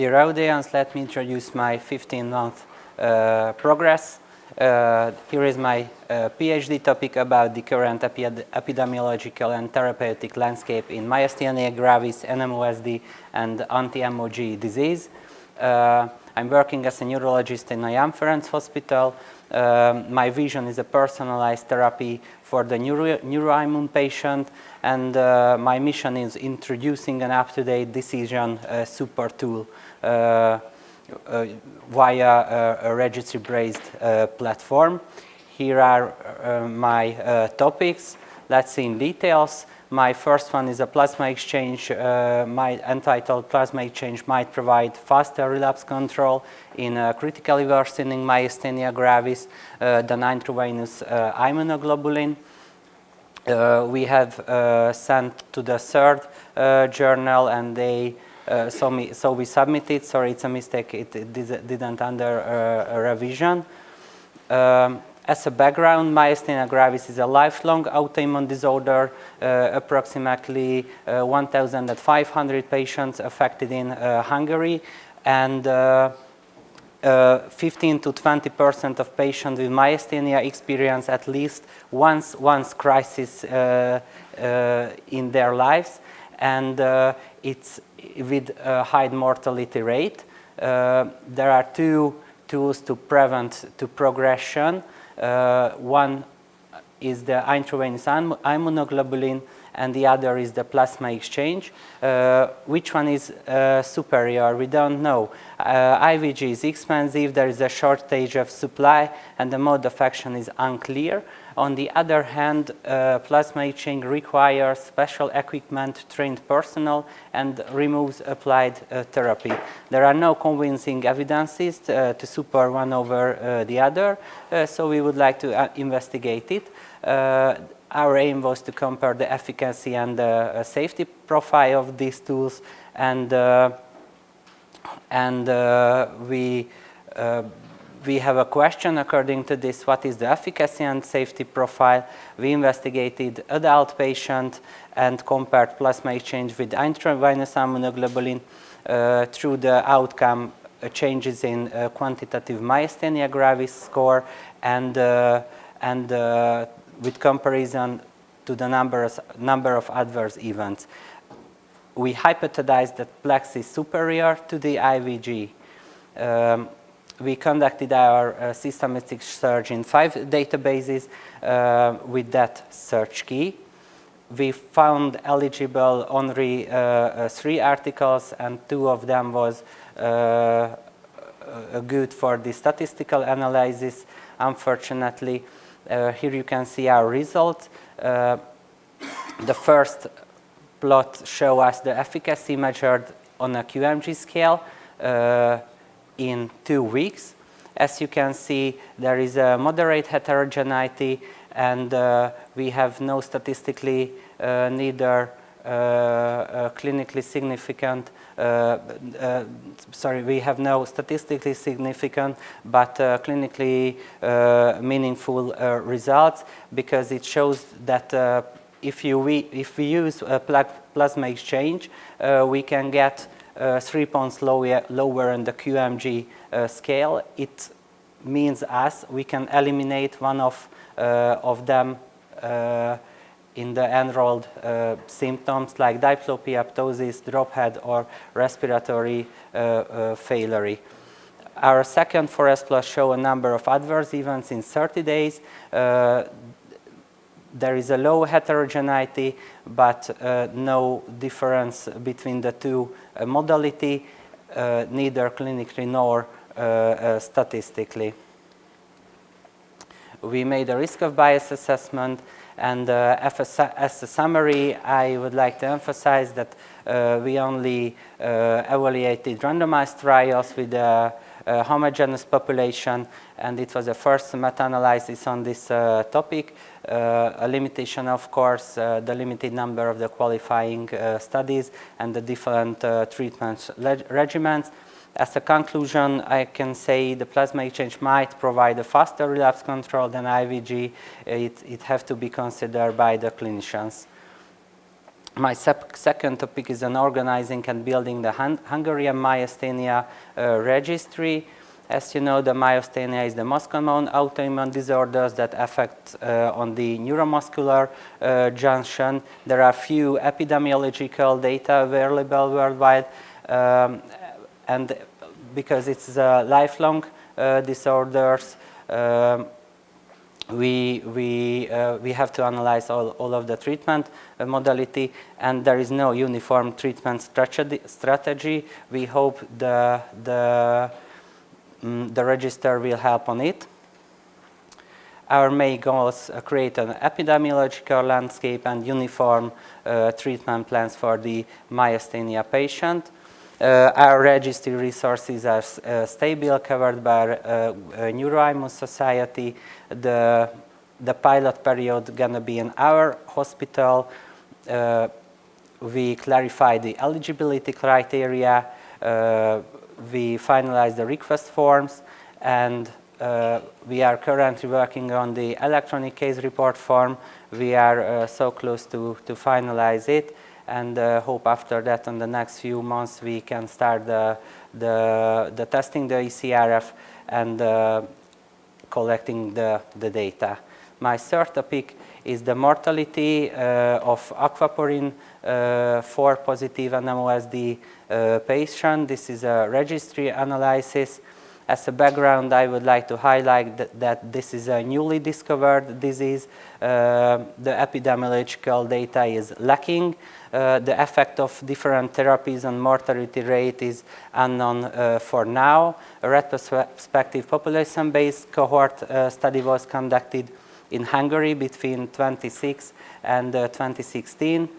Dear audience, let me introduce my 15-month progress. Here is my PhD topic about the current epidemiological and therapeutic landscape in Myasthenia Gravis, NMOSD, and anti-MOG disease. I'm working as a neurologist in Jahn Ferenc Hospital. My vision is a personalized therapy for the neuroimmune patient, and my mission is introducing an up-to-date decision super tool via a registry-based platform. Here are my topics. Let's see in details. My first one is a plasma exchange, entitled Plasma Exchange might provide faster relapse control in critically worsening myasthenia gravis than intravenous immunoglobulin. We have sent to the third journal, and they so we submitted. Sorry, it's a mistake. It didn't under a revision. As a background, myasthenia gravis is a lifelong autoimmune disorder. Approximately 1,500 patients affected in Hungary, and 15 to 20% of patients with myasthenia experience at least once crisis in their lives, and it's with a high mortality rate. There are two tools to prevent progression. One is the intravenous immunoglobulin, and the other is the plasma exchange. Which one is superior? We don't know. IVG is expensive, there is a shortage of supply, and the mode of action is unclear. On the other hand, plasma exchange requires special equipment, trained personnel, and removes applied therapy. There are no convincing evidences to support one over the other, so we would like to investigate it. Our aim was to compare the efficacy and the safety profile of these tools, and we have a question according to this: what is the efficacy and safety profile? We investigated adult patients and compared plasma exchange with intravenous immunoglobulin through the outcome changes in quantitative myasthenia gravis score, and with comparison to the number of adverse events. We hypothesized that PLEX is superior to the IVG. We conducted our systematic search in 5 databases with that search key. We found eligible only 3 articles, and 2 of them was good for the statistical analysis. Unfortunately, here you can see our result. The first plot shows us the efficacy measured on a QMG scale in 2 weeks. As you can see, there is a moderate heterogeneity, and we have no statistically neither clinically significant we have no statistically significant but clinically meaningful results, because it shows that if we use a plasma exchange, we can get 3 points lower in the QMG scale. It means we can eliminate one of them in the enrolled symptoms like diplopia, ptosis, drop head, or respiratory failure. Our second forest plot shows a number of adverse events in 30 days. There is a low heterogeneity, but no difference between the 2 modalities, neither clinically nor statistically. We made a risk of bias assessment, and as a summary, I would like to emphasize that we only evaluated randomized trials with a homogeneous population, and it was the first meta-analysis on this topic. A limitation, of course, the limited number of the qualifying studies and the different treatment regimens. As a conclusion, I can say the plasma exchange might provide a faster relapse control than IVG. It has to be considered by the clinicians. My second topic is on organizing and building the Hungarian myasthenia registry. As you know, the myasthenia is the most common autoimmune disorders that affect on the neuromuscular junction. There are few epidemiological data available worldwide, and because it's lifelong disorders, we have to analyze all of the treatment modality, and there is no uniform treatment strategy. We hope the register will help on it. Our main goals create an epidemiological landscape and uniform treatment plans for the myasthenia patient. Our registry resources are stable, covered by Neuroimmun Society. The pilot period gonna be in our hospital. We clarify the eligibility criteria. We finalize the request forms, and we are currently working on the electronic case report form. We are so close to finalize it, and hope after that in the next few months we can start the testing the ECRF and collecting the data. My third topic is the mortality of aquaporin 4 positive NMOSD patient. This is a registry analysis. As a background, I would like to highlight that this is a newly discovered disease. The epidemiological data is lacking. The effect of different therapies on mortality rate is unknown for now. A retrospective population-based cohort study was conducted in Hungary between 2006 and 2016.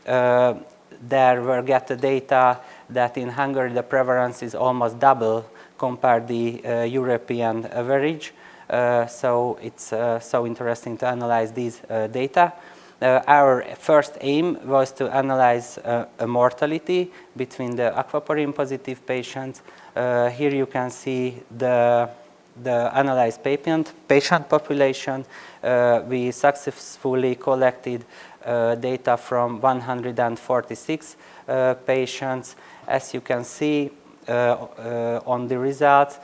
There were get the data that in Hungary the prevalence is almost double compared the European average. So it's so interesting to analyze these data. Our first aim was to analyze a mortality between the aquaporin positive patients. Here you can see the analyzed patient population. We successfully collected data from 146 patients. As you can see on the results,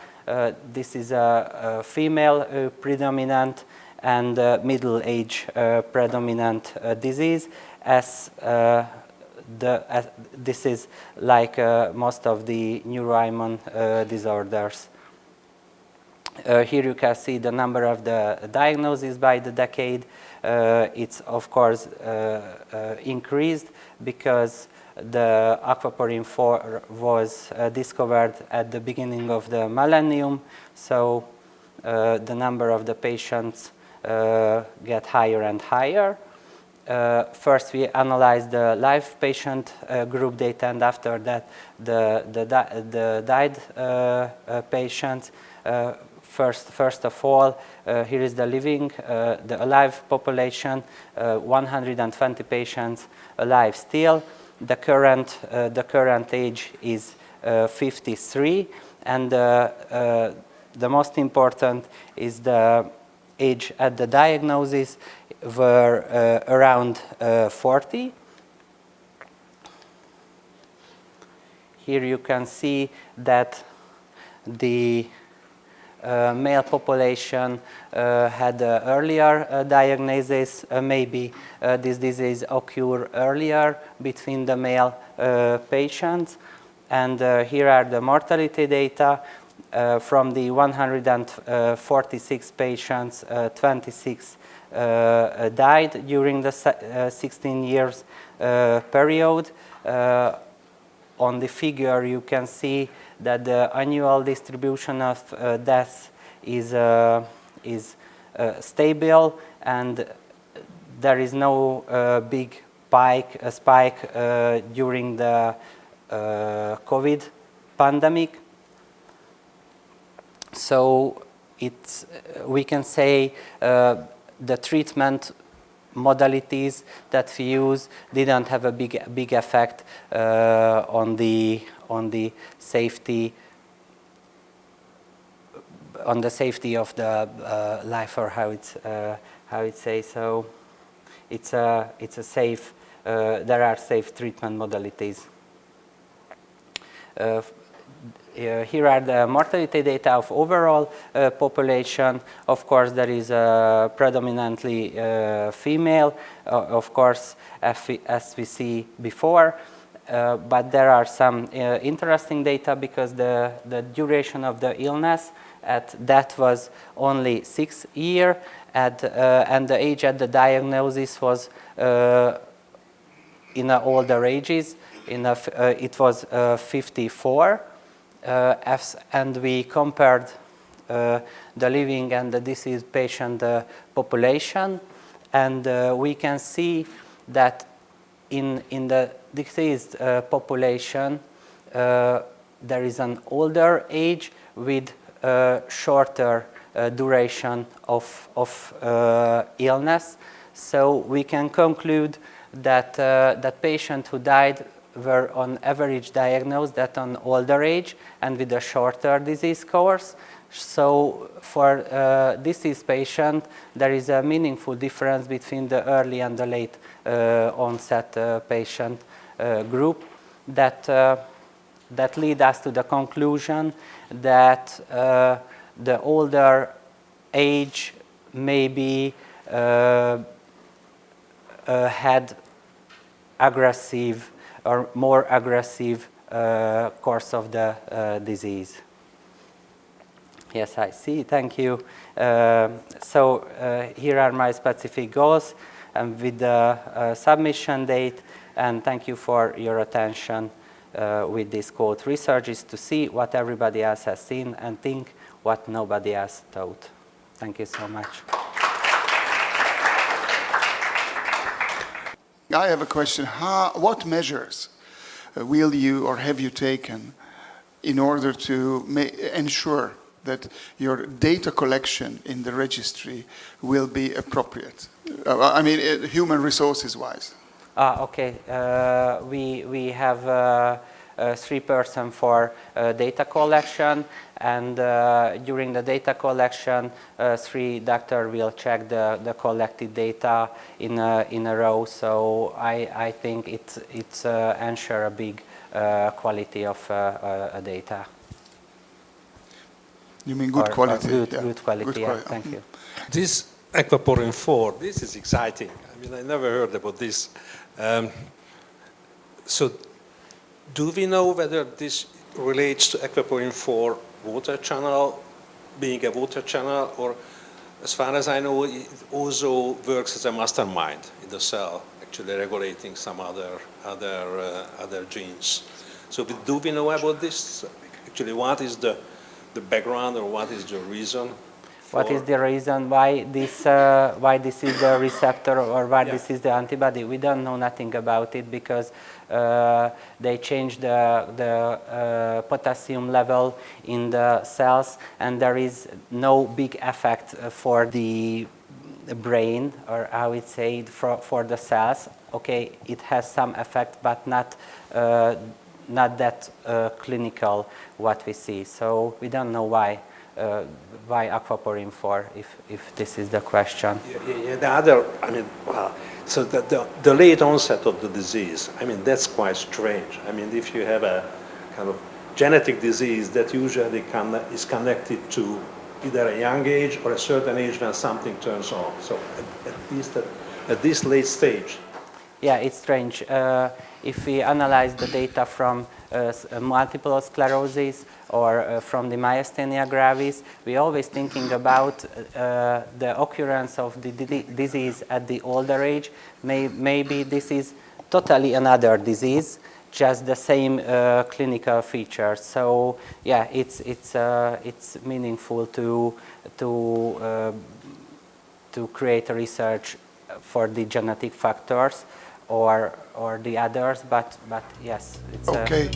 this is a female predominant and middle-age predominant disease, as this is like most of the neuroimmun disorders. Here you can see the number of the diagnoses by the decade. It's of course increased because the aquaporin 4 was discovered at the beginning of the millennium, so the number of the patients get higher and higher. First we analyzed the live patient group data, and after that the died patients. First of all, here is the living, the alive population, 120 patients alive still. The current age is 53, and the most important is the age at the diagnosis were around 40. Here you can see that the male population had earlier diagnosis. Maybe this disease occurred earlier between the male patients. And here are the mortality data. From the 146 patients, 26 died during the 16 years period. On the figure you can see that the annual distribution of deaths is stable, and there is no big spike during the COVID pandemic. So we can say the treatment modalities that we use didn't have a big effect on the safety of the life, or how it's say. So it's a safe there are safe treatment modalities. Here are the mortality data of overall population. Of course, there is predominantly female, of course, as we see before. But there are some interesting data because the duration of the illness at that was only 6 years, and the age at the diagnosis was in older ages. It was 54. And we compared the living and the deceased patient population, and we can see that in the deceased population there is an older age with shorter duration of illness. So we can conclude that that patient who died were on average diagnosed at an older age and with a shorter disease course. So for this patient, there is a meaningful difference between the early and the late onset patient group that lead us to the conclusion that the older age maybe had aggressive or more aggressive course of the disease. Yes, I see. Thank you. So here are my specific goals and with the submission date. And thank you for your attention with this quote. Research is to see what everybody else has seen and think what nobody else thought. Thank you so much. I have a question. What measures will you or have you taken in order to ensure that your data collection in the registry will be appropriate? I mean, human resources wise. Okay. We have 3 persons for data collection, and during the data collection, 3 doctors will check the collected data in a row. So I think it's ensure a big quality of data. You mean good quality? Good quality. Good quality. Thank you. This aquaporin 4, this is exciting. I mean, I never heard about this. So, do we know whether this relates to aquaporin 4 water channel, being a water channel, or as far as I know, it also works as a mastermind in the cell, actually regulating some other genes. So, do we know about this? Actually, what is the background, or what is the reason? What is the reason why this is the receptor, or why this is the antibody? We don't know nothing about it because they changed the potassium level in the cells, and there is no big effect for the brain, or how it say, for the cells. Okay, it has some effect, but not that clinical what we see. So we don't know why aquaporin 4, if this is the question. Yeah, the other, I mean, so the late onset of the disease, I mean, that's quite strange. I mean, if you have a kind of genetic disease that usually is connected to either a young age or a certain age when something turns on. So at least at this late stage. Yeah, it's strange. If we analyze the data from multiple sclerosis or from the myasthenia gravis, we're always thinking about the occurrence of the disease at the older age. Maybe this is totally another disease, just the same clinical features. So yeah, it's meaningful to create a research for the genetic factors or the others, but yes, it's okay.